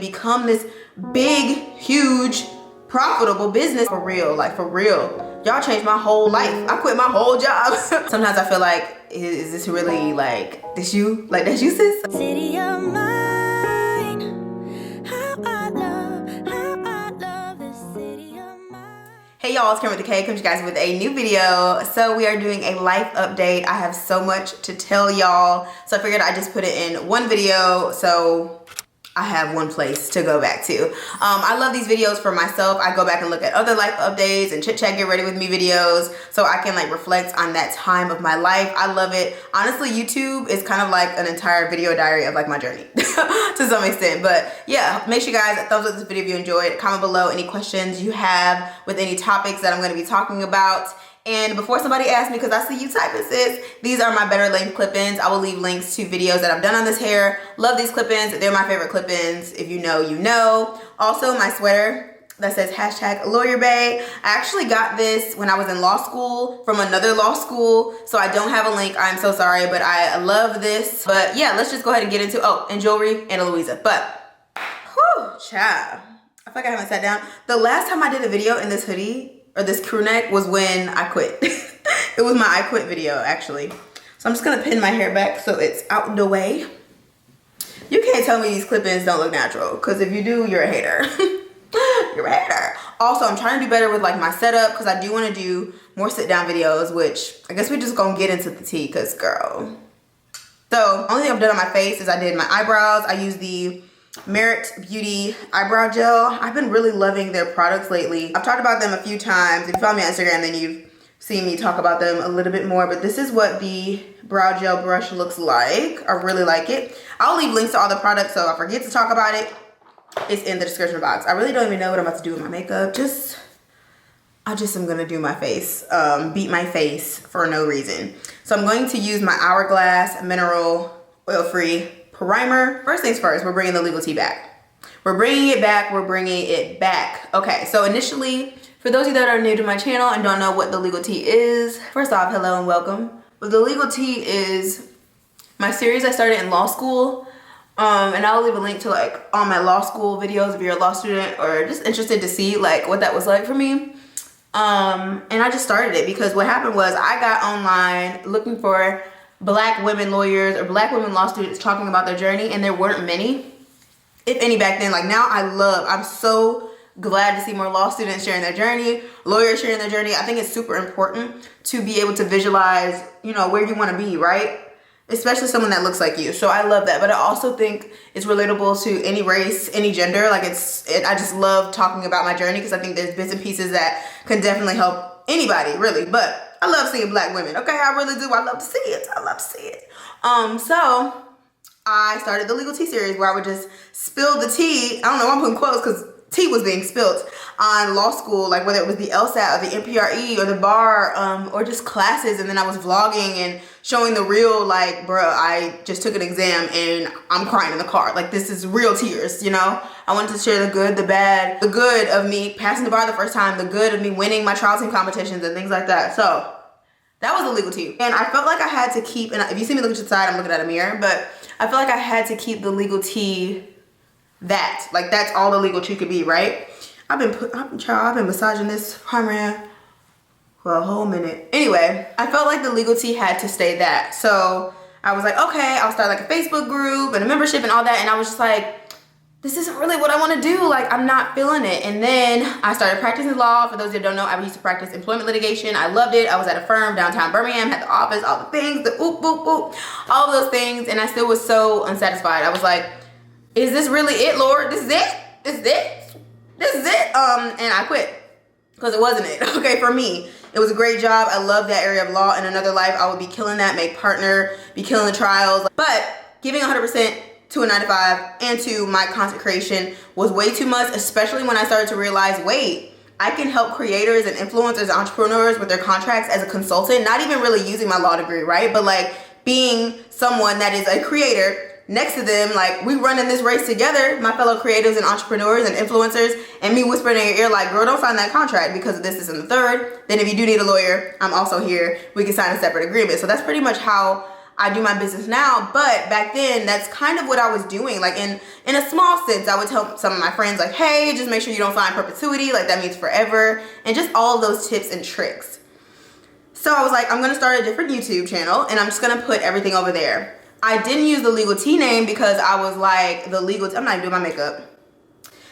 become this big, huge, profitable business for real, like for real. Y'all changed my whole life. I quit my whole job. Sometimes I feel like, is this really like, this you? Like that's you, sis? City of mine, how I love this city of mine. Hey y'all, it's Kameron Monet, coming to you guys with a new video. So we are doing a life update. I have so much to tell y'all, so I figured I'd just put it in one video so I have one place to go back to. I love these videos for myself. I go back and look at other life updates and chit chat, get ready with me videos so I can like reflect on that time of my life. I love it. Honestly, YouTube is kind of like an entire video diary of like my journey to some extent. But yeah, make sure you guys thumbs up this video if you enjoyed. Comment below any questions you have with any topics that I'm going to be talking about. And before somebody asks me, because I see you typing, sis, these are my better length clip-ins. I will leave links to videos that I've done on this hair. Love these clip-ins. They're my favorite clip-ins. If you know, you know. Also, my sweater that says #LawyerBae. I actually got this when I was in law school from another law school, so I don't have a link. I'm so sorry, but I love this. But yeah, let's just go ahead and get into, and jewelry, Anna Louisa. But, whew, child. I feel like I haven't sat down. The last time I did a video in this hoodie, or this crew neck, was when I quit. It was my I quit video, actually. So I'm just gonna pin my hair back so it's out the way. You can't tell me these clip-ins don't look natural, because if you do, you're a hater. You're a hater. Also, I'm trying to do better with like my setup, because I do want to do more sit-down videos, which I guess we're just gonna get into the tea, because girl. So, only thing I've done on my face is I did my eyebrows. I used the Merit Beauty eyebrow gel. I've been really loving their products lately. I've talked about them a few times. If you follow me on Instagram, then you've seen me talk about them a little bit more, but this is what the brow gel brush looks like. I really like it. I'll leave links to all the products, so if I forget to talk about it, it's in the description box. I really don't even know what I'm about to do with my makeup. I just am gonna do my face, beat my face for no reason. So I'm going to use my Hourglass Mineral Oil-Free Primer. First things first, we're bringing the legal tea back. We're bringing it back. Okay, so initially, for those of you that are new to my channel and don't know what the legal tea is, first off, hello and welcome. But the legal tea is my series I started in law school. And I'll leave a link to like all my law school videos if you're a law student or just interested to see like what that was like for me. And I just started it because what happened was I got online looking for Black women lawyers or Black women law students talking about their journey, and there weren't many, if any, back then. Like now I'm so glad to see more law students sharing their journey, lawyers sharing their journey. I think it's super important to be able to visualize, you know, where you want to be, right? Especially someone that looks like you. So I love that. But I also think it's relatable to any race, any gender. Like I just love talking about my journey because I think there's bits and pieces that can definitely help anybody, really. But I love seeing Black women. Okay, I really do. I love to see it. So I started the legal tea series where I would just spill the tea. I don't know why I'm putting quotes because tea was being spilt on law school, like whether it was the LSAT or the MPRE or the bar or just classes. And then I was vlogging and showing the real, like, bruh, I just took an exam and I'm crying in the car. Like, this is real tears, you know? I wanted to share the good, the bad, the good of me passing the bar the first time, the good of me winning my trial team competitions and things like that. So that was the legal tea. And I felt like I had to keep, and if you see me looking to the side, I'm looking at a mirror, but I feel like I had to keep the legal tea like that's all the legal tea could be, right? I've been massaging this primer for a whole minute. Anyway, I felt like the legal tea had to stay that. So I was like, okay, I'll start like a Facebook group and a membership and all that. And I was just like, this isn't really what I want to do. Like, I'm not feeling it. And then I started practicing law. For those that don't know, I used to practice employment litigation. I loved it. I was at a firm downtown Birmingham, had the office, all the things, the oop, boop, boop, all of those things. And I still was so unsatisfied. I was like, is this really it, Lord? This is it? And I quit because it wasn't it. Okay, for me, it was a great job. I love that area of law. In another life, I would be killing that, make partner, be killing the trials. But giving 100% to a 9-to-5 and to my content creation was way too much, especially when I started to realize, wait, I can help creators and influencers and entrepreneurs with their contracts as a consultant, not even really using my law degree, right? But like being someone that is a creator next to them, like we run in this race together, my fellow creatives and entrepreneurs and influencers, and me whispering in your ear like, girl, don't sign that contract because of this and the third. Then if you do need a lawyer, I'm also here. We can sign a separate agreement. So that's pretty much how I do my business now, but back then that's kind of what I was doing. Like in a small sense, I would tell some of my friends like, hey, just make sure you don't sign perpetuity, like that means forever, and just all of those tips and tricks. So I was like, I'm gonna start a different YouTube channel and I'm just gonna put everything over there. I didn't use the Legal Tea name because I was like, I'm not even doing my makeup.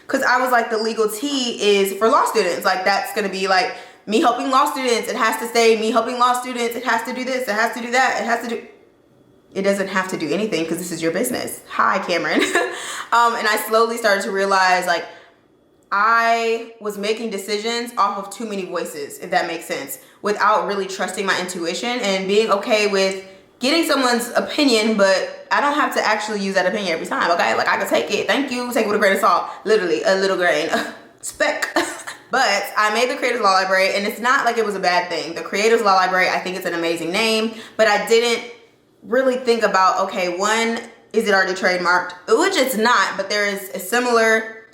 Because I was like, the Legal Tea is for law students. Like that's gonna be like me helping law students. It has to say me helping law students. It has to do this, it has to do that, it has to do... It doesn't have to do anything because this is your business. Hi, Cameron. And I slowly started to realize like I was making decisions off of too many voices, if that makes sense, without really trusting my intuition and being okay with getting someone's opinion, but I don't have to actually use that opinion every time, okay? Like I could take it, thank you, take it with a grain of salt, literally a little grain, speck. But I made the Creators Law Library and it's not like it was a bad thing. The Creators Law Library, I think it's an amazing name, but I didn't really think about, okay, one, is it already trademarked? Which it's not, but there is a similar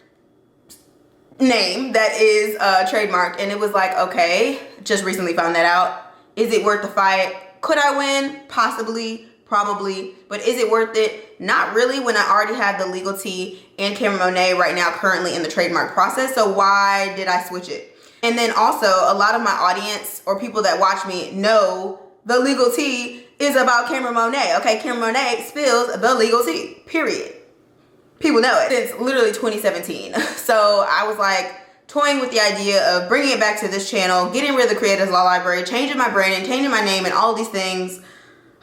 name that is trademarked, and it was like, okay, just recently found that out. Is it worth the fight? Could I win? Possibly, probably, but is it worth it? Not really, when I already have the Legal Tea and Kameron Monet right now currently in the trademark process, so why did I switch it? And then also, a lot of my audience or people that watch me know the Legal Tea is about Kameron Monet. Okay, Kameron Monet spills the legal tea, period. People know it. It's literally 2017. So I was like toying with the idea of bringing it back to this channel, getting rid of the Creators Law Library, changing my branding, changing my name and all these things.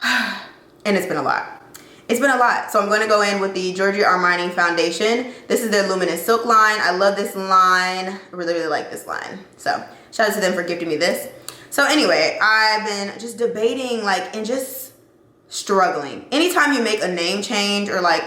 And it's been a lot. It's been a lot. So I'm going to go in with the Giorgio Armani Foundation. This is their Luminous Silk line. I love this line. I really, really like this line. So shout out to them for gifting me this. So anyway, I've been just debating like and just struggling. Anytime you make a name change or like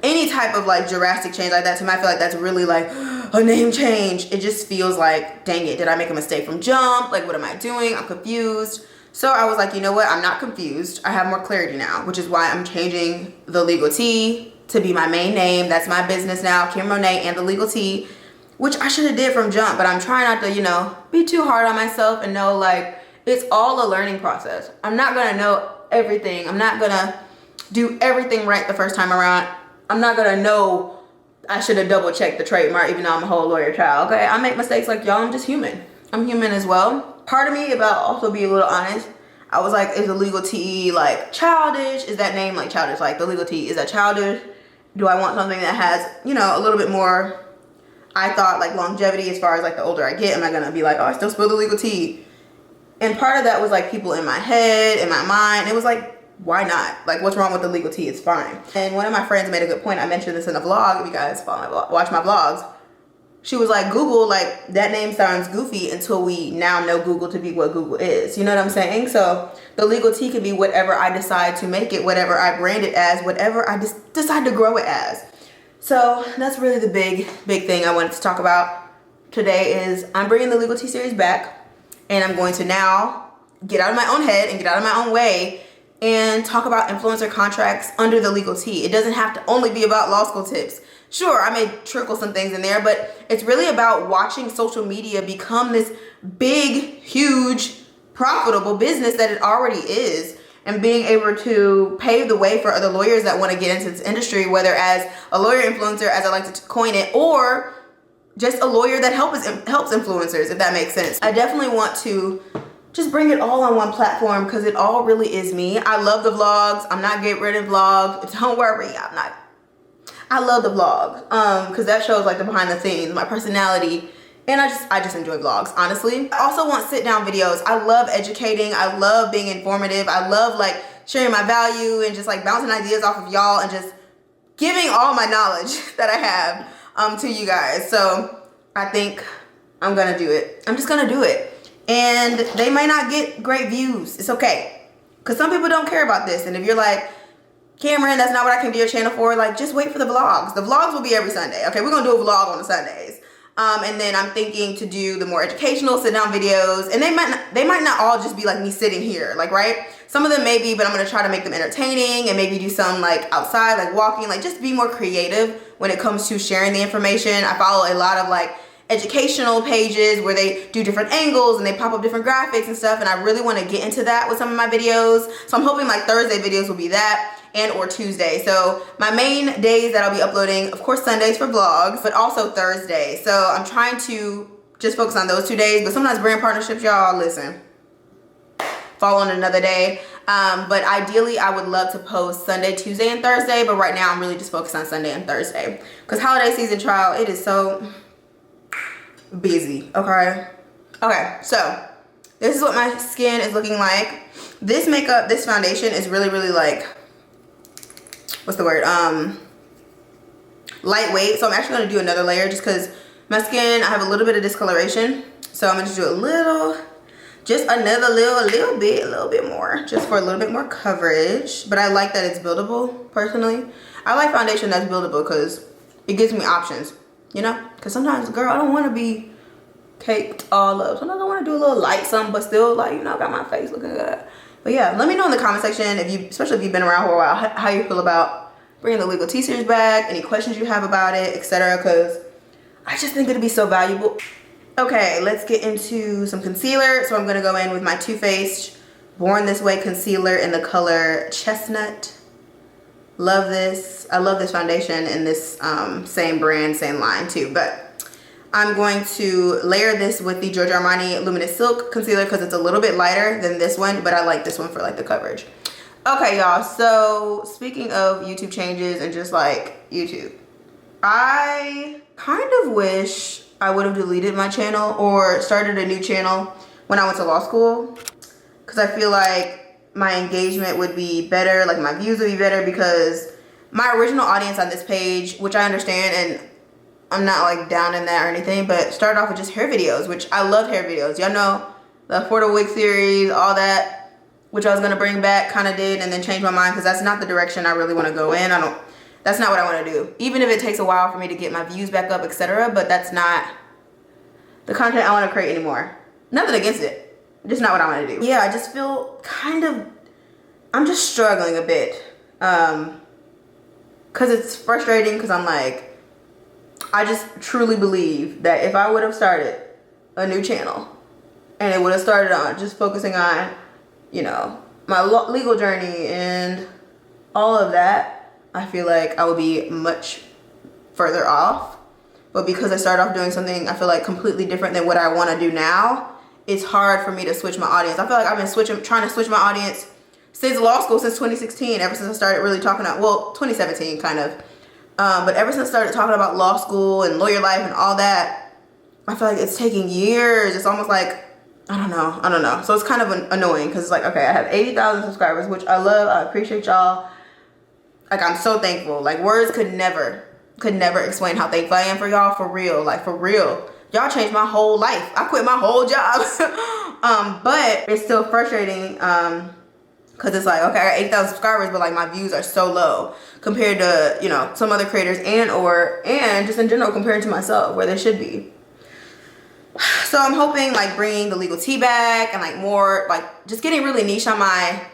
any type of like drastic change like that, to me I feel like that's really like a name change. It just feels like, dang it, did I make a mistake from jump? Like what am I doing? I'm confused. So I was like, you know what? I'm not confused. I have more clarity now, which is why I'm changing the Legal Tea to be my main name. That's my business now, Kameron Monet and the Legal Tea. Which I should have did from jump, but I'm trying not to, you know, be too hard on myself and know like it's all a learning process. I'm not gonna know everything. I'm not gonna do everything right the first time around. I'm not gonna know I should have double checked the trademark even though I'm a whole lawyer child, okay? I make mistakes like y'all, I'm just human. I'm human as well. Part of me, about also be a little honest, I was like, is the Legal Tea like childish? Is that name like childish? Like the Legal Tea, is that childish? Do I want something that has, you know, a little bit more, I thought like longevity as far as like the older I get, am I gonna be like, oh, I still spill the Legal Tea? And part of that was like people in my head, in my mind. It was like, why not? Like what's wrong with the Legal Tea? It's fine. And one of my friends made a good point. I mentioned this in a vlog. If you guys follow my vlog, watch my vlogs. She was like, Google, like that name sounds goofy until we now know Google to be what Google is. You know what I'm saying? So the Legal Tea can be whatever I decide to make it, whatever I brand it as, whatever I decide to grow it as. So that's really the big thing I wanted to talk about today is I'm bringing the Legal Tea series back, and I'm going to now get out of my own head and get out of my own way and talk about influencer contracts under the Legal Tea. It doesn't have to only be about law school tips. Sure, I may trickle some things in there, but it's really about watching social media become this big, huge, profitable business that it already is, and being able to pave the way for other lawyers that want to get into this industry, whether as a lawyer influencer, as I like to coin it, or just a lawyer that helps influencers, if that makes sense. I definitely want to just bring it all on one platform because it all really is me. I love the vlogs. I'm not getting rid of vlogs. Don't worry, I'm not. I love the vlogs because that shows like the behind the scenes, my personality. And I just enjoy vlogs, honestly. I also want sit down videos. I love educating. I love being informative. I love like sharing my value and just like bouncing ideas off of y'all and just giving all my knowledge that I have to you guys. So I think I'm gonna do it. I'm just gonna do it. And they might not get great views. It's okay. Because some people don't care about this. And if you're like, Cameron, that's not what I can do your channel for, like just wait for the vlogs. The vlogs will be every Sunday. Okay, we're gonna do a vlog on the Sundays. And then I'm thinking to do the more educational sit down videos, and they might not all just be like me sitting here, like, right? Some of them may be, but I'm gonna try to make them entertaining and maybe do some like outside, like walking, like just be more creative when it comes to sharing the information. I follow a lot of like educational pages where they do different angles and they pop up different graphics and stuff, and I really want to get into that with some of my videos. So I'm hoping like Thursday videos will be that, and or Tuesday. So my main days that I'll be uploading, of course, Sundays for vlogs, but also Thursday. So I'm trying to just focus on those 2 days, but sometimes brand partnerships, y'all, listen, fall on another day. But ideally I would love to post Sunday, Tuesday, and Thursday, but right now I'm really just focused on Sunday and Thursday because holiday season, trial, it is so busy. Okay, so this is what my skin is looking like. This makeup, this foundation is really like, what's the word, lightweight. So I'm actually going to do another layer just because my skin, I have a little bit of discoloration, so I'm going to do a little, just another little bit more, just for a little bit more coverage. But I like that it's buildable. Personally, I like foundation that's buildable because it gives me options, you know, because sometimes, girl, I don't want to be caked all up. Sometimes I want to do a little light something, but still, like, you know, got my face looking good. But yeah, let me know in the comment section, if you, especially if you've been around for a while, how you feel about bringing the legal T-series back, any questions you have about it, etc. Because I just think it'd be so valuable. Okay, let's get into some concealer. So I'm gonna go in with my Too Faced Born This Way concealer in the color Chestnut. Love this. I love this foundation in this same brand, same line too. But I'm going to layer this with the Giorgio Armani Luminous Silk concealer because it's a little bit lighter than this one, but I like this one for like the coverage. Okay, y'all, so speaking of YouTube changes and just like YouTube, I kind of wish I would have deleted my channel or started a new channel when I went to law school, because I feel like my engagement would be better, like my views would be better, because my original audience on this page, which I understand and I'm not like down in that or anything, but started off with just hair videos, which I love hair videos. Y'all know the affordable wig series, all that, which I was gonna bring back, kind of did, and then changed my mind because that's not the direction I really want to go in. That's not what I want to do. Even if it takes a while for me to get my views back up, etc. But that's not the content I want to create anymore. Nothing against it, just not what I want to do. Yeah, I just feel kind of, I'm just struggling a bit, because it's frustrating, because I'm like, I just truly believe that if I would have started a new channel and it would have started on just focusing on, you know, my legal journey and all of that, I feel like I would be much further off. But because I started off doing something I feel like completely different than what I want to do now, it's hard for me to switch my audience. I feel like I've been trying to switch my audience since law school, since 2016, ever since I started really talking about, well, 2017 kind of. But ever since I started talking about law school and lawyer life and all that, I feel like it's taking years. It's almost like, I don't know. So it's kind of annoying because it's like, okay, I have 80,000 subscribers, which I love. I appreciate y'all. Like, I'm so thankful. Like, words could never explain how thankful I am for y'all, for real. Like, for real. Y'all changed my whole life. I quit my whole job. But it's still frustrating because it's like, okay, I got 8,000 subscribers, but like my views are so low compared to, you know, some other creators and just in general compared to myself where they should be. So I'm hoping like bringing the legal tea back and like more, like just getting really niche on my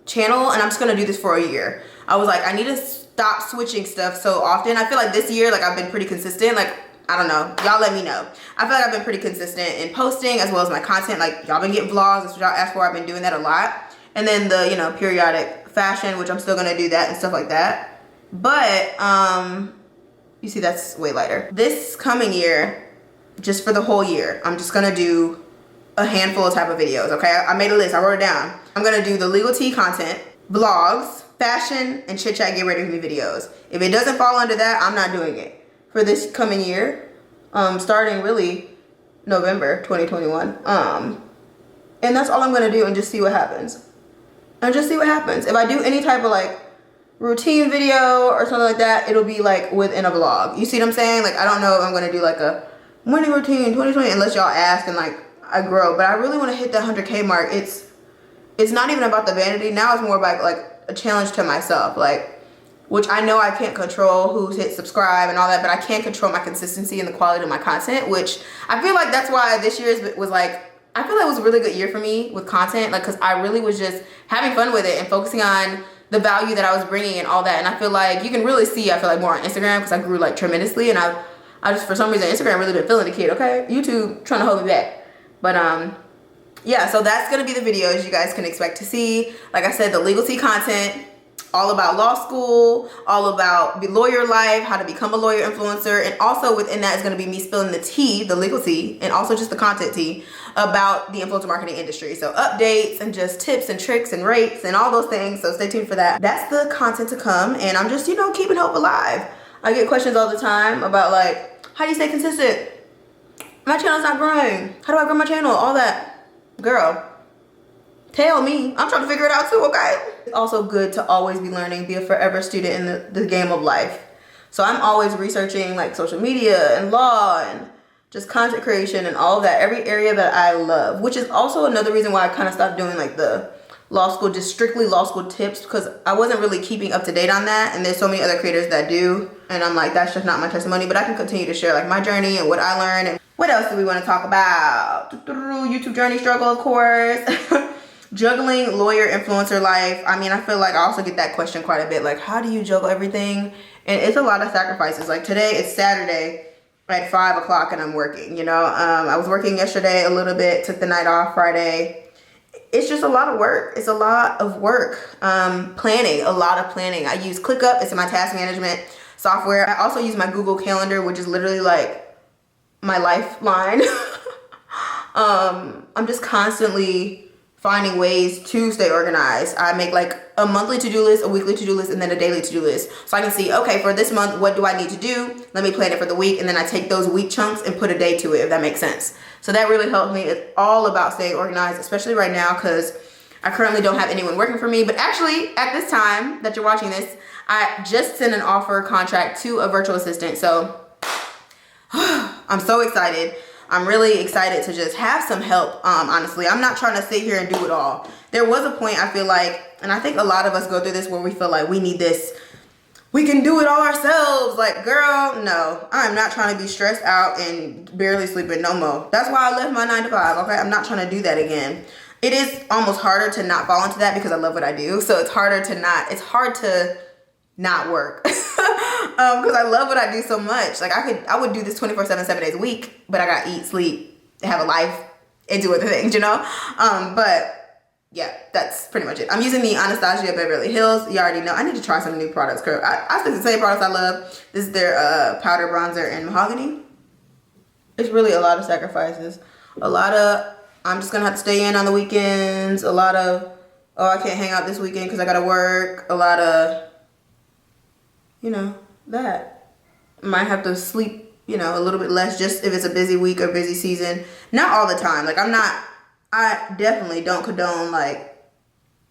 channel, and I'm just gonna do this for a year. I was like, I need to stop switching stuff so often. I feel like this year, like I've been pretty consistent. Like, I don't know, y'all let me know. I feel like I've been pretty consistent in posting as well as my content. Like, y'all been getting vlogs, that's what y'all asked for. I've been doing that a lot. And then the, you know, periodic fashion, which I'm still gonna do that and stuff like that. But you see that's way lighter. This coming year, just for the whole year, I'm just gonna do a handful of type of videos, okay? I made a list, I wrote it down. I'm gonna do the legal tea content, vlogs, fashion, and chit chat get ready with me videos. If it doesn't fall under that, I'm not doing it for this coming year, starting really November 2021. And that's all I'm gonna do, and just see what happens. If I do any type of like routine video or something like that, it'll be like within a vlog. You see what I'm saying? Like, I don't know if I'm gonna do like a morning routine 2020 unless y'all ask and like I grow. But I really want to hit the 100K mark. It's not even about the vanity now. It's more about like a challenge to myself, like, which I know I can't control who's hit subscribe and all that, but I can control my consistency and the quality of my content, which I feel like that's why this year was like, I feel like it was a really good year for me with content, like, because I really was just having fun with it and focusing on the value that I was bringing and all that. And I feel like you can really see, I feel like more on Instagram because I grew like tremendously, and I just, for some reason, Instagram really been feeling the kid, okay? YouTube trying to hold me back. But yeah, so that's gonna be the videos you guys can expect to see. Like I said, the legal tea content, all about law school, all about the lawyer life, how to become a lawyer influencer, and also within that is going to be me spilling the tea, the legal tea, and also just the content tea about the influencer marketing industry. So updates and just tips and tricks and rates and all those things. So stay tuned for that. That's the content to come, and I'm just, you know, keeping hope alive. I get questions all the time about like, how do you stay consistent? My channel's not growing. How do I grow my channel? All that. Girl, tell me. I'm trying to figure it out too, okay? It's also good to always be learning, be a forever student in the game of life. So I'm always researching like social media and law and just content creation and all of that, every area that I love, which is also another reason why I kind of stopped doing like the law school, just strictly law school tips, because I wasn't really keeping up to date on that. And there's so many other creators that do. And I'm like, that's just not my testimony, but I can continue to share like my journey and what I learned. And what else do we want to talk about? YouTube journey struggle, of course. Juggling, lawyer, influencer life. I mean, I feel like I also get that question quite a bit. Like, how do you juggle everything? And it's a lot of sacrifices. Like today, it's Saturday at 5 o'clock and I'm working, you know. I was working yesterday a little bit, took the night off Friday. It's just a lot of work. It's a lot of work. Planning, a lot of planning. I use ClickUp. It's my task management software. I also use my Google Calendar, which is literally like my lifeline. I'm just constantly finding ways to stay organized. I make like a monthly to-do list, a weekly to-do list, and then a daily to-do list. So I can see, okay, for this month, what do I need to do? Let me plan it for the week. And then I take those week chunks and put a day to it, if that makes sense. So that really helps me. It's all about staying organized, especially right now, because I currently don't have anyone working for me. But actually, at this time that you're watching this, I just sent an offer contract to a virtual assistant. So I'm so excited. I'm really excited to just have some help. Honestly, I'm not trying to sit here and do it all. There was a point I feel like, and I think a lot of us go through this, where we feel like we need this, we can do it all ourselves. Like, girl, no, I'm not trying to be stressed out and barely sleeping no more. That's why I left my 9 to 5, okay? I'm not trying to do that again. It is almost harder to not fall into that because I love what I do. So it's hard to not work. Because I love what I do so much. Like I would do this 24/7, 7 days a week, but I gotta eat, sleep, have a life, and do other things, you know? But yeah, that's pretty much it. I'm using the Anastasia Beverly Hills. You already know. I need to try some new products. I stick to the same products I love. This is their powder bronzer in mahogany. It's really a lot of sacrifices. I'm just gonna have to stay in on the weekends. A lot of, oh, I can't hang out this weekend because I gotta work. A lot of, you know, that. Might have to sleep, you know, a little bit less just if it's a busy week or busy season. Not all the time. Like I definitely don't condone like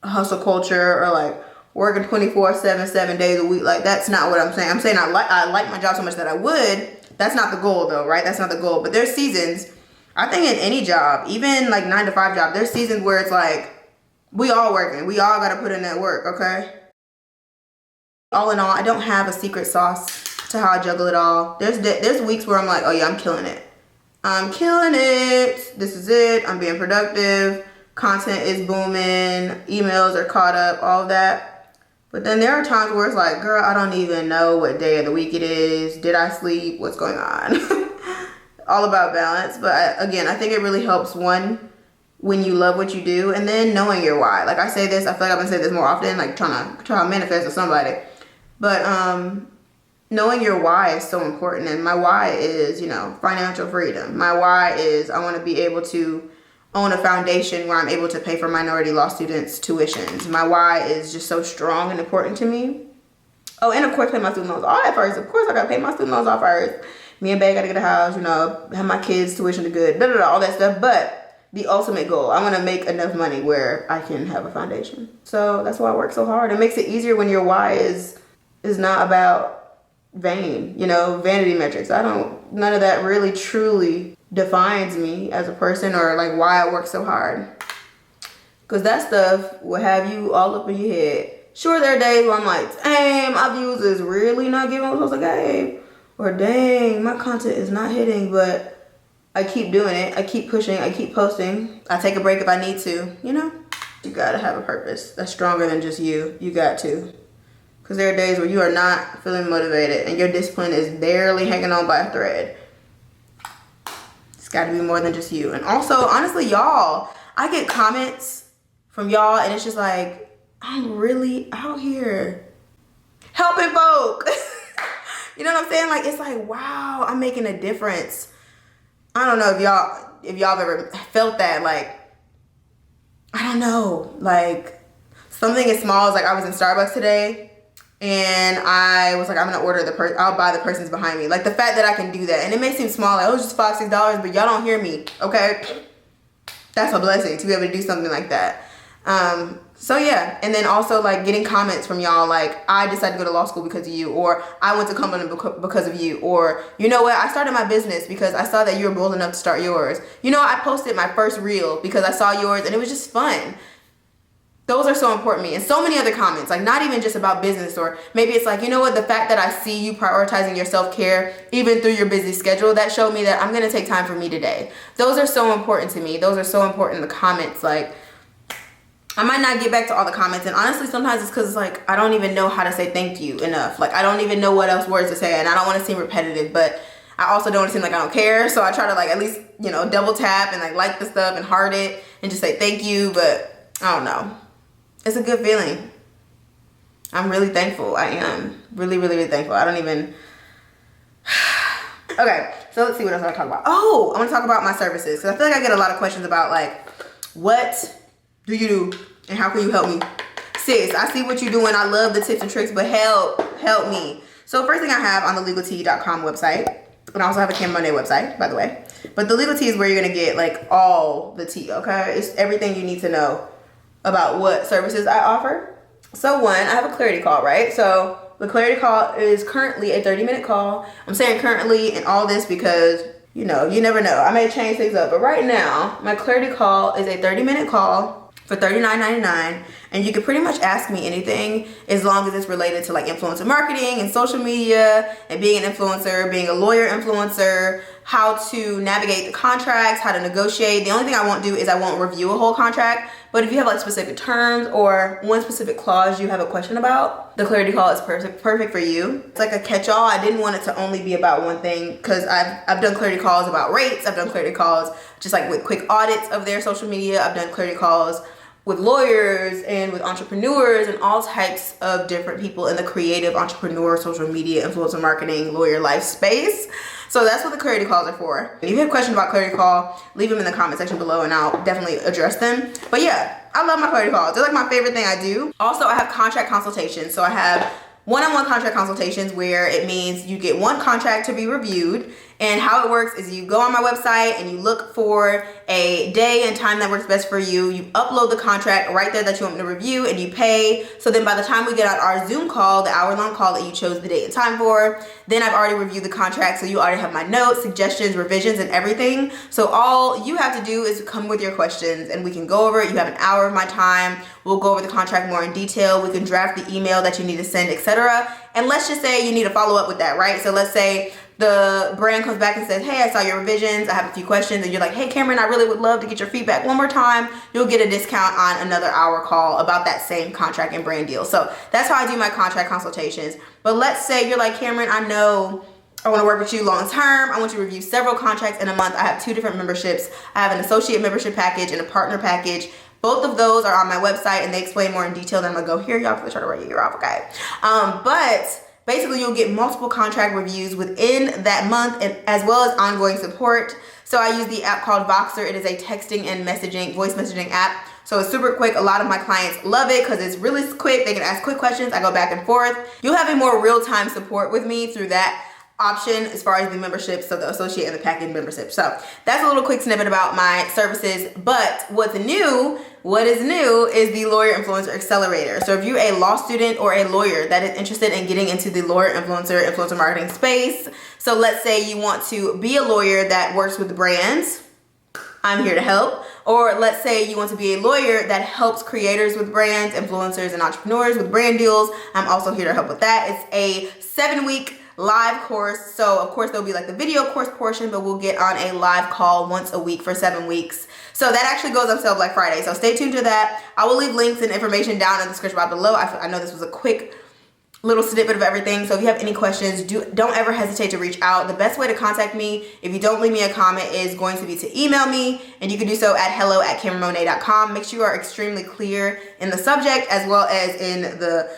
hustle culture or like working 24/7, 7 days a week. Like that's not what I'm saying. I'm saying I like my job so much that I would. That's not the goal though, right? That's not the goal. But there's seasons, I think in any job, even like 9 to 5 job, there's seasons where it's like, we all working. We all got to put in that work, okay? All in all, I don't have a secret sauce to how I juggle it all. There's weeks where I'm like, oh yeah, I'm killing it. I'm killing it. This is it. I'm being productive. Content is booming. Emails are caught up, all that. But then there are times where it's like, girl, I don't even know what day of the week it is. Did I sleep? What's going on? All about balance. But again, I think it really helps, one, when you love what you do, and then knowing your why. Like I say this, I feel like I've been saying this more often, like trying to manifest with somebody. But knowing your why is so important. And my why is, you know, financial freedom. My why is I want to be able to own a foundation where I'm able to pay for minority law students' tuitions. My why is just so strong and important to me. Oh, and of course, pay my student loans off first. Of course, I got to pay my student loans off first. Me and Bae got to get a house, you know, have my kids' tuition to good, all that stuff. But the ultimate goal, I want to make enough money where I can have a foundation. So that's why I work so hard. It makes it easier when your why is not about vanity metrics. None of that really truly defines me as a person or like why I work so hard. Because that stuff will have you all up in your head. Sure, there are days where I'm like, dang, my views is really not giving what I was supposed to give. Or dang, my content is not hitting, but I keep doing it. I keep pushing, I keep posting. I take a break if I need to, you know? You gotta have a purpose that's stronger than just you. You got to. Because there are days where you are not feeling motivated and your discipline is barely hanging on by a thread. It's got to be more than just you. And also, honestly, y'all, I get comments from y'all and it's just like, I'm really out here helping folk. You know what I'm saying? Like, it's like, wow, I'm making a difference. I don't know if y'all have ever felt that. Like, I don't know. Like, something as small as, like, I was in Starbucks today and I was like, I'm gonna order I'll buy the person's behind me. Like, the fact that I can do that, and it may seem small, like, oh, it's just $5, $6, but y'all don't hear me, okay? That's a blessing to be able to do something like that. So yeah, and then also like getting comments from y'all like, I decided to go to law school because of you, or I went to Cumberland because of you, or you know what, I started my business because I saw that you were bold enough to start yours. You know, I posted my first reel because I saw yours and it was just fun. Those are so important to me. And so many other comments, like not even just about business, or maybe it's like, you know what, the fact that I see you prioritizing your self-care even through your busy schedule, that showed me that I'm gonna take time for me today. Those are so important to me. Those are so important in the comments. Like, I might not get back to all the comments, and honestly sometimes it's because it's like I don't even know how to say thank you enough. Like, I don't even know what else words to say, and I don't want to seem repetitive, but I also don't want to seem like I don't care, so I try to like at least, you know, double tap and like the stuff and heart it and just say thank you. But I don't know, it's a good feeling. I'm really thankful. I am really, really, really thankful. I don't even okay, so let's see what else I want to talk about. Oh, I want to talk about my services, because I feel like I get a lot of questions about like, what do you do and how can you help me? Sis, I see what you're doing. I love the tips and tricks, but help me. So first thing I have on the legaltea.com website, and I also have a Kameron Monet website, by the way. But the Legal Tea is where you're gonna get like all the tea, okay? It's everything you need to know about what services I offer. So one, I have a clarity call, right? So the clarity call is currently a 30-minute call. I'm saying currently in all this because, you know, you never know. I may change things up, but right now, my clarity call is a 30-minute call for $39.99, and you can pretty much ask me anything as long as it's related to like influencer marketing and social media and being an influencer, being a lawyer influencer, how to navigate the contracts, how to negotiate. The only thing I won't do is I won't review a whole contract, but if you have like specific terms or one specific clause you have a question about, the clarity call is perfect for you. It's like a catch-all. I didn't want it to only be about one thing, because I've done clarity calls about rates. I've done clarity calls just like with quick audits of their social media. I've done clarity calls with lawyers and with entrepreneurs and all types of different people in the creative entrepreneur, social media, influencer marketing, lawyer life space. So that's what the clarity calls are for. If you have questions about clarity call, leave them in the comment section below and I'll definitely address them. But yeah, I love my clarity calls. They're like my favorite thing I do. Also, I have contract consultations. So I have one-on-one contract consultations where it means you get one contract to be reviewed. And how it works is you go on my website and you look for a day and time that works best for you. You upload the contract right there that you want me to review and you pay. So then by the time we get on our Zoom call, the hour-long call that you chose the date and time for, then I've already reviewed the contract. So you already have my notes, suggestions, revisions, and everything. So all you have to do is come with your questions and we can go over it. You have an hour of my time. We'll go over the contract more in detail. We can draft the email that you need to send, etc. And let's just say you need to follow up with that, right? So let's say the brand comes back and says, hey, I saw your revisions, I have a few questions, and you're like, hey, Kameron, I really would love to get your feedback one more time. You'll get a discount on another hour call about that same contract and brand deal. So that's how I do my contract consultations. But let's say you're like, Kameron, I know I want to work with you long term. I want you to review several contracts in a month. I have 2 different memberships. I have an associate membership package and a partner package. Both of those are on my website and they explain more in detail. Then I'm gonna go here, y'all, because I try to write your ear off, okay? But basically, you'll get multiple contract reviews within that month, and as well as ongoing support. So I use the app called Voxer. It is a texting and messaging, voice messaging app. So it's super quick. A lot of my clients love it because it's really quick. They can ask quick questions. I go back and forth. You'll have a more real-time support with me through that option as far as the membership, so the associate and the package membership. So that's a little quick snippet about my services. But what is new is the Lawyer Influencer Accelerator. So if you're a law student or a lawyer that is interested in getting into the lawyer influencer marketing space, so let's say you want to be a lawyer that works with brands, I'm here to help. Or let's say you want to be a lawyer that helps creators with brands, influencers, and entrepreneurs with brand deals, I'm also here to help with that. It's a 7-week live course. So of course there'll be like the video course portion, but we'll get on a live call once a week for 7 weeks. So that actually goes on sale Black Friday. So stay tuned to that. I will leave links and information down in the description box below. I know this was a quick little snippet of everything. So if you have any questions, don't ever hesitate to reach out. The best way to contact me, if you don't leave me a comment, is going to be to email me, and you can do so at hello@CameronMonet.com. Make sure you are extremely clear in the subject as well as in the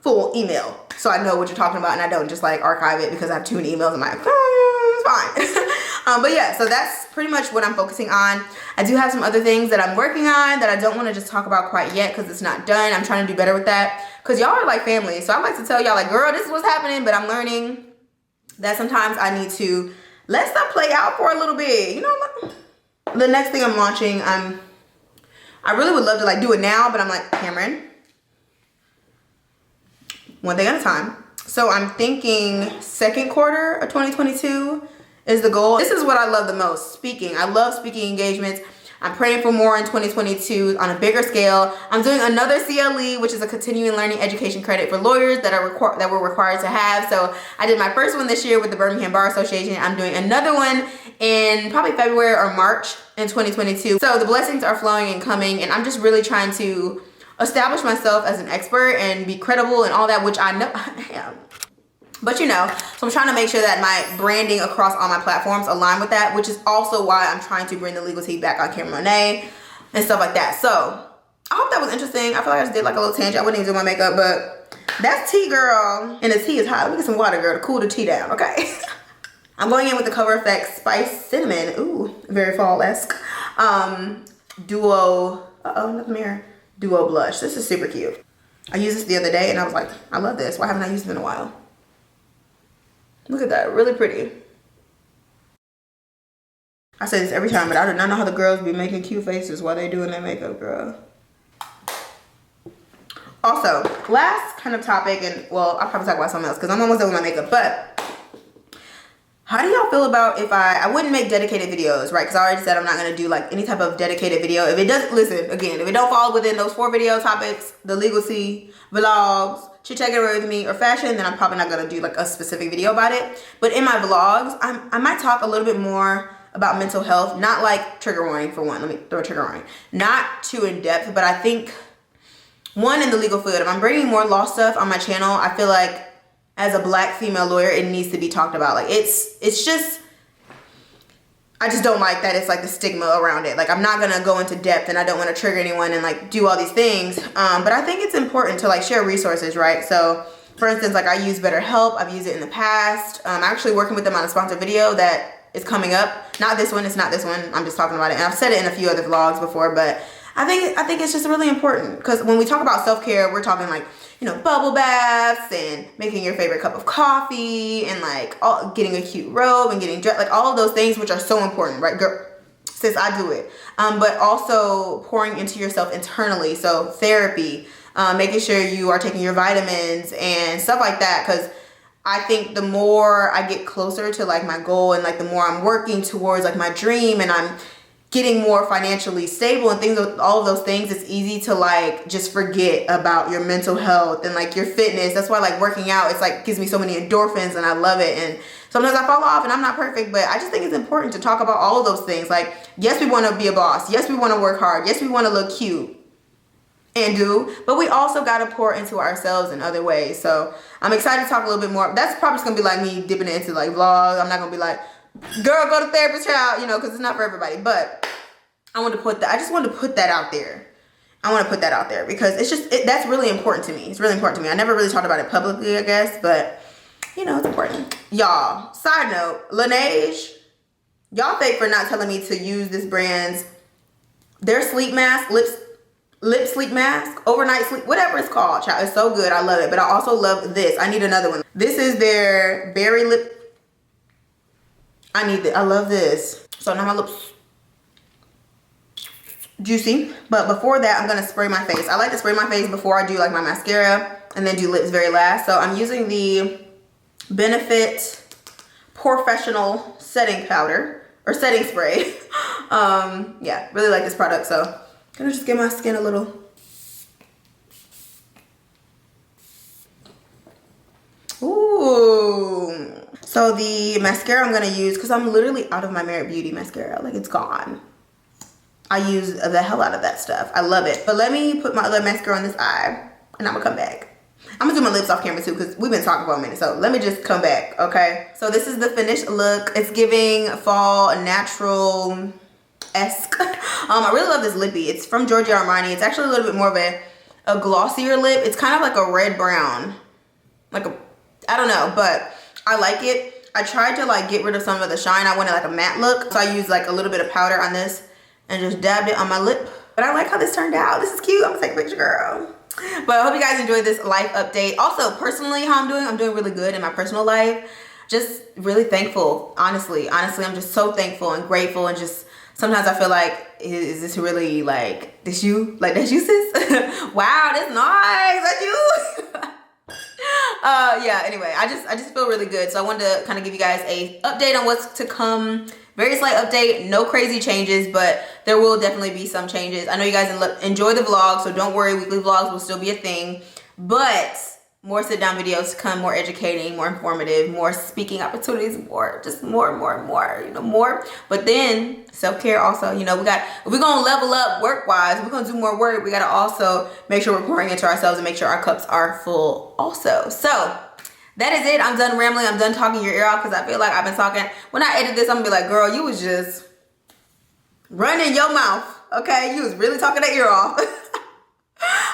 full email, so I know what you're talking about and I don't just like archive it because I have too many emails. I'm like, it's fine. But yeah, so that's pretty much what I'm focusing on. I do have some other things that I'm working on that I don't want to just talk about quite yet because it's not done. I'm trying to do better with that because y'all are like family. So I like to tell y'all like, girl, this is what's happening, but I'm learning that sometimes I need to let stuff play out for a little bit. You know, the next thing I'm launching, I really would love to like do it now, but I'm like, Cameron, one thing at a time. So I'm thinking second quarter of 2022 is the goal. This is what I love the most, speaking. I love speaking engagements. I'm praying for more in 2022 on a bigger scale. I'm doing another CLE, which is a continuing learning education credit for lawyers that we're required to have. So I did my first one this year with the Birmingham Bar Association. I'm doing another one in probably February or March in 2022. So the blessings are flowing and coming, and I'm just really trying to establish myself as an expert and be credible and all that, which I know I am. But you know, so I'm trying to make sure that my branding across all my platforms align with that, which is also why I'm trying to bring the legal tea back on Kameron Monet and stuff like that. So I hope that was interesting. I feel like I just did like a little tangent. I wouldn't even do my makeup, but that's tea, girl. And the tea is hot. Let me get some water, girl, to cool the tea down, okay? I'm going in with the Cover FX Spice Cinnamon. Ooh, very fall-esque. Duo, not the mirror. Duo blush. This is super cute. I used this the other day and I was like, I love this. Why haven't I used it in a while? Look at that, really pretty. I say this every time, but I do not know how the girls be making cute faces while they doing their makeup, girl. Also, last kind of topic, and well, I'll probably talk about something else because I'm almost done with my makeup, but how do y'all feel about if I wouldn't make dedicated videos, right? Because I already said I'm not gonna do like any type of dedicated video. If it doesn't, listen, again, if it don't fall within those 4 video topics, the legal tea, vlogs, chit chat with me, or fashion, then I'm probably not gonna do like a specific video about it. But in my vlogs, I might talk a little bit more about mental health, not like trigger warning for one. Let me throw a trigger warning. Not too in depth, but I think one, in the legal field, if I'm bringing more law stuff on my channel, I feel like as a Black female lawyer, it needs to be talked about. Like it's just, I just don't like that it's like the stigma around it. Like I'm not gonna go into depth and I don't want to trigger anyone and like do all these things. But I think it's important to like share resources, right? So for instance, like I use BetterHelp. I've used it in the past. I'm actually working with them on a sponsored video that is coming up. Not this one, it's not this one. I'm just talking about it. And I've said it in a few other vlogs before, but I think it's just really important because when we talk about self-care, we're talking like, you know, bubble baths and making your favorite cup of coffee and like getting a cute robe and getting dressed, like all of those things, which are so important, right, girl? Sis, I do it. But also pouring into yourself internally. So therapy, making sure you are taking your vitamins and stuff like that. Because I think the more I get closer to like my goal and like the more I'm working towards like my dream and I'm getting more financially stable and things, all of those things, it's easy to like just forget about your mental health and like your fitness. That's why like working out, it's like gives me so many endorphins and I love it. And sometimes I fall off and I'm not perfect, but I just think it's important to talk about all of those things. Like, yes, we want to be a boss. Yes, we want to work hard. Yes, we want to look cute and do, but we also got to pour into ourselves in other ways. So I'm excited to talk a little bit more. That's probably just gonna be like me dipping into like vlogs. I'm not gonna be like, girl, go to therapy, child, you know, because it's not for everybody. But I just wanted to put that out there. I want to put that out there because it's just, that's really important to me. It's really important to me. I never really talked about it publicly, I guess, but you know, it's important. Y'all, side note, Laneige, y'all fake for not telling me to use this brand's, their sleep mask, lip sleep mask, overnight sleep, whatever it's called, child. It's so good. I love it. But I also love this. I need another one. This is their berry lip. I need this. I love this. So now my lips juicy. But before that, I'm gonna spray my face. I like to spray my face before I do like my mascara and then do lips very last. So I'm using the Benefit Professional setting powder or setting spray. Yeah, really like this product. So I'm gonna just give my skin a little. Ooh. So the mascara I'm gonna use, because I'm literally out of my Merit Beauty mascara, like it's gone. I use the hell out of that stuff. I love it. But let me put my other mascara on this eye and I'm gonna come back. I'm gonna do my lips off camera too because we've been talking for a minute. So let me just come back, okay? So this is the finished look. It's giving fall natural-esque. I really love this lippy. It's from Giorgio Armani. It's actually a little bit more of a glossier lip. It's kind of like a red brown. Like a, I don't know, but I like it. I tried to like get rid of some of the shine. I wanted like a matte look. So I used like a little bit of powder on this and just dabbed it on my lip. But I like how this turned out. This is cute. I'm gonna take a picture, girl. But I hope you guys enjoyed this life update. Also, personally, how I'm doing really good in my personal life. Just really thankful, honestly. Honestly, I'm just so thankful and grateful, and just sometimes I feel like, is this really like, this you? Like, that's you, sis? Wow, that's nice. That's you. Yeah, anyway, I just feel really good. So I wanted to kind of give you guys a update on what's to come. Very slight update, no crazy changes, but there will definitely be some changes. I know you guys enjoy the vlog, so don't worry, weekly vlogs will still be a thing, but more sit down videos to come, more educating, more informative, more speaking opportunities, more, you know, more. But then self-care also, you know, if we're gonna level up work-wise, we're gonna do more work, we gotta also make sure we're pouring into ourselves and make sure our cups are full also. So that is it. I'm done rambling. I'm done talking your ear off because I feel like I've been talking. When I edit this, I'm gonna be like, girl, you was just running your mouth, okay? You was really talking that ear off.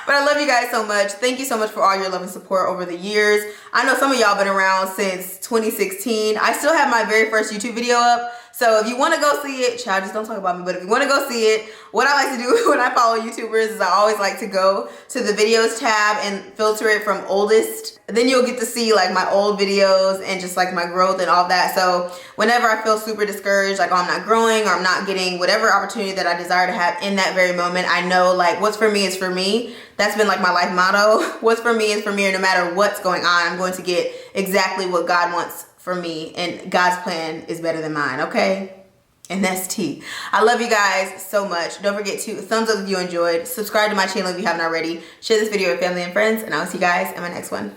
But I love you guys so much. Thank you so much for all your love and support over the years. I know some of y'all been around since 2016. I still have my very first YouTube video up. So if you want to go see it, child, just don't talk about me, but if you want to go see it, what I like to do when I follow YouTubers is I always like to go to the videos tab and filter it from oldest. Then you'll get to see like my old videos and just like my growth and all that. So whenever I feel super discouraged, like, oh, I'm not growing or I'm not getting whatever opportunity that I desire to have in that very moment, I know like what's for me is for me. That's been like my life motto. What's for me is for me, and no matter what's going on, I'm going to get exactly what God wants for me, and God's plan is better than mine, okay? And that's T. I love you guys so much. Don't forget to thumbs up if you enjoyed. Subscribe to my channel if you haven't already. Share this video with family and friends, and I'll see you guys in my next one.